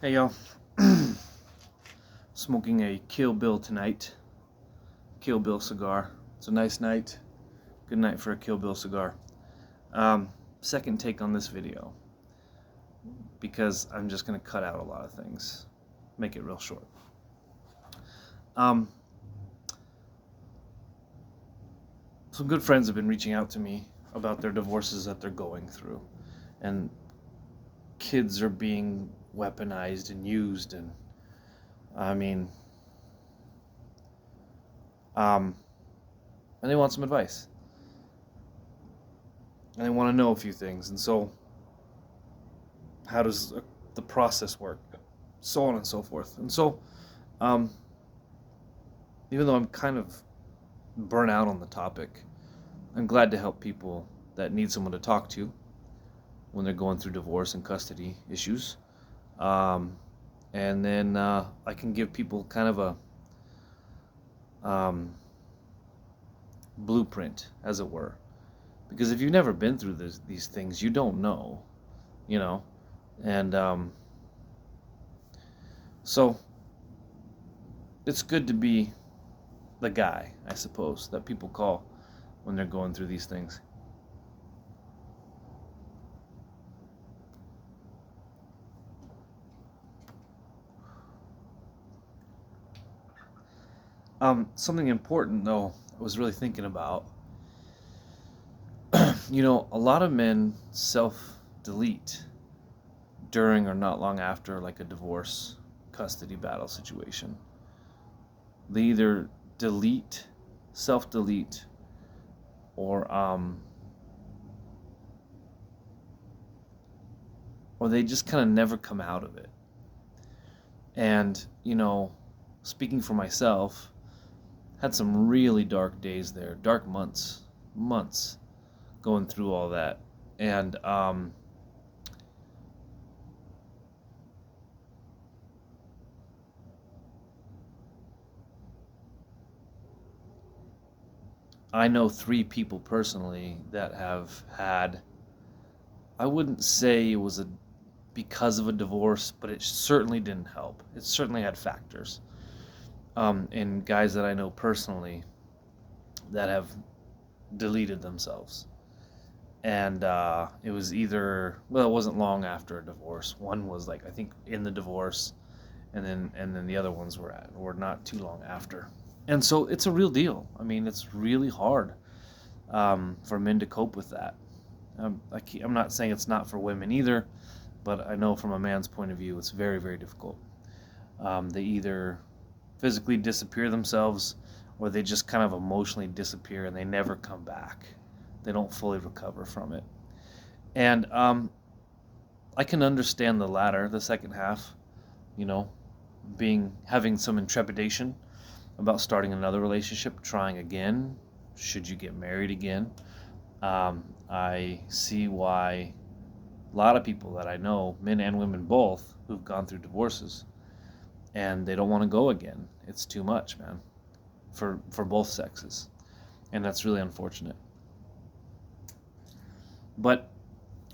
Hey y'all, smoking a Kill Bill tonight. Kill Bill cigar. It's a nice night. Good night for a Kill Bill cigar. Second take on this video because I'm just gonna cut out a lot of things, make it real short. Some good friends have been reaching out to me about their divorces that they're going through, and kids are being weaponized and used, and and they want some advice, and they want to know a few things, and so how does the process work, so on and so forth. And so even though I'm kind of burnt out on the topic, I'm glad to help people that need someone to talk to when they're going through divorce and custody issues. And then I can give people kind of a blueprint, as it were. Because if you've never been through these things, you don't know, you know. And so it's good to be the guy, I suppose, that people call when they're going through these things. Something important, though, I was really thinking about. A lot of men self-delete during or not long after, like, a divorce custody battle situation. They either self-delete, or they just kind of never come out of it. And, speaking for myself, had some really dark days there, dark months going through all that. And I know 3 people personally that have had, I wouldn't say it was because of a divorce, but it certainly didn't help. It certainly had factors. And guys that I know personally that have deleted themselves. And it was it wasn't long after a divorce. One was, like, I think, in the divorce, and then the other ones were not too long after. And so it's a real deal. I mean, it's really hard for men to cope with that. I'm not saying it's not for women either, but I know from a man's point of view, it's very, very difficult. They either physically disappear themselves, or they just kind of emotionally disappear and they never come back. They don't fully recover from it. And I can understand the latter, the second half, having some intrepidation about starting another relationship, trying again, should you get married again. I see why a lot of people that I know, men and women both, who've gone through divorces, and they don't want to go again. It's too much, man, for both sexes, and that's really unfortunate. But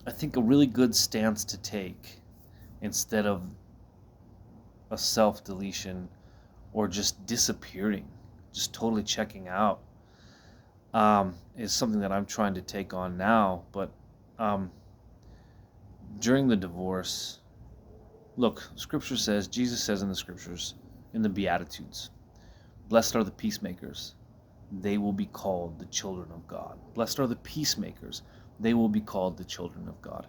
I think a really good stance to take, instead of a self-deletion or just disappearing, just totally checking out, is something that I'm trying to take on now. But during the divorce, look, Scripture says, Jesus says in the Scriptures, in the Beatitudes, blessed are the peacemakers, they will be called the children of God. Blessed are the peacemakers, they will be called the children of God.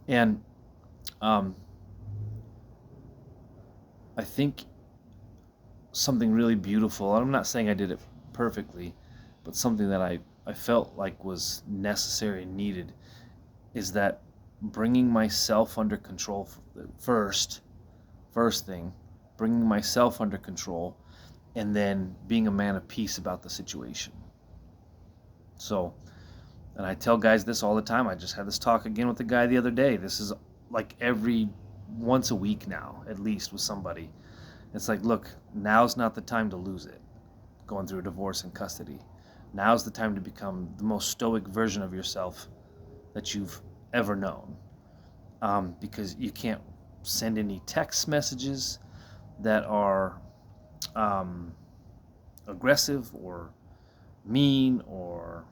And I think something really beautiful, I'm not saying I did it perfectly, but something that I felt like was necessary and needed, is that bringing myself under control first thing, bringing myself under control, and then being a man of peace about the situation. So, and I tell guys this all the time. I just had this talk again with the guy the other day. This is like once a week now, at least, with somebody. It's like, look, now's not the time to lose it, going through a divorce and custody. Now's the time to become the most stoic version of yourself that you've ever known. Because you can't send any text messages that are aggressive or mean or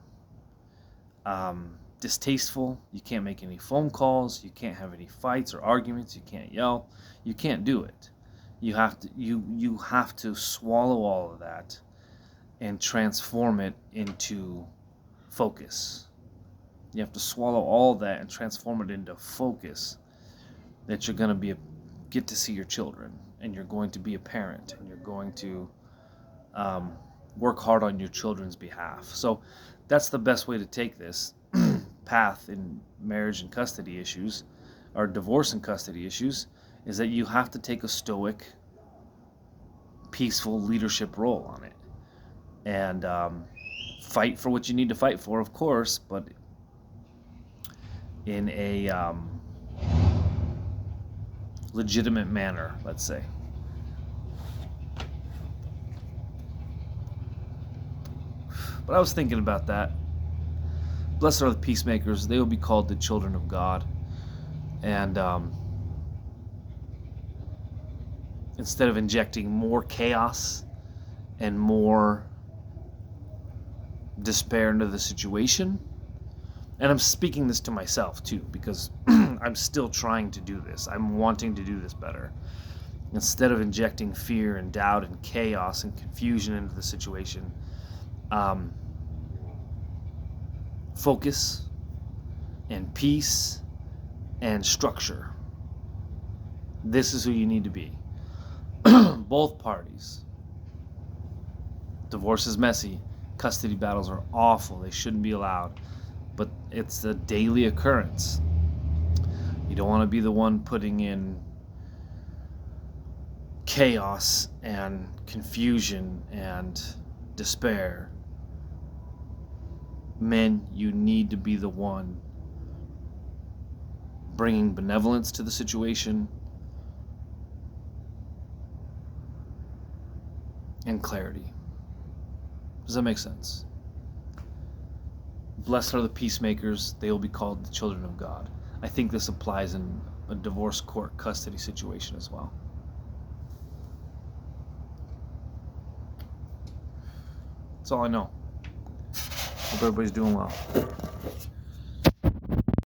distasteful. You can't make any phone calls. You can't have any fights or arguments. You can't yell. You can't do it. You have to swallow all of that and transform it into focus. You have to swallow all that and transform it into focus that you're going to get to see your children, and you're going to be a parent, and you're going to work hard on your children's behalf. So that's the best way to take this path in marriage and custody issues, or divorce and custody issues, is that you have to take a stoic, peaceful leadership role on it. And fight for what you need to fight for, of course, but in a legitimate manner, let's say. But I was thinking about that. Blessed are the peacemakers, they will be called the children of God. And instead of injecting more chaos and more despair into the situation, and I'm speaking this to myself too, because I'm still trying to do this. I'm wanting to do this better. Instead of injecting fear and doubt and chaos and confusion into the situation, focus and peace and structure. This is who you need to be. Both parties. Divorce is messy. Custody battles are awful. They shouldn't be allowed. But it's a daily occurrence. You don't want to be the one putting in chaos and confusion and despair. Men, you need to be the one bringing benevolence to the situation and clarity. Does that make sense? Blessed are the peacemakers, they will be called the children of God. I think this applies in a divorce court custody situation as well. That's all I know. Hope everybody's doing well.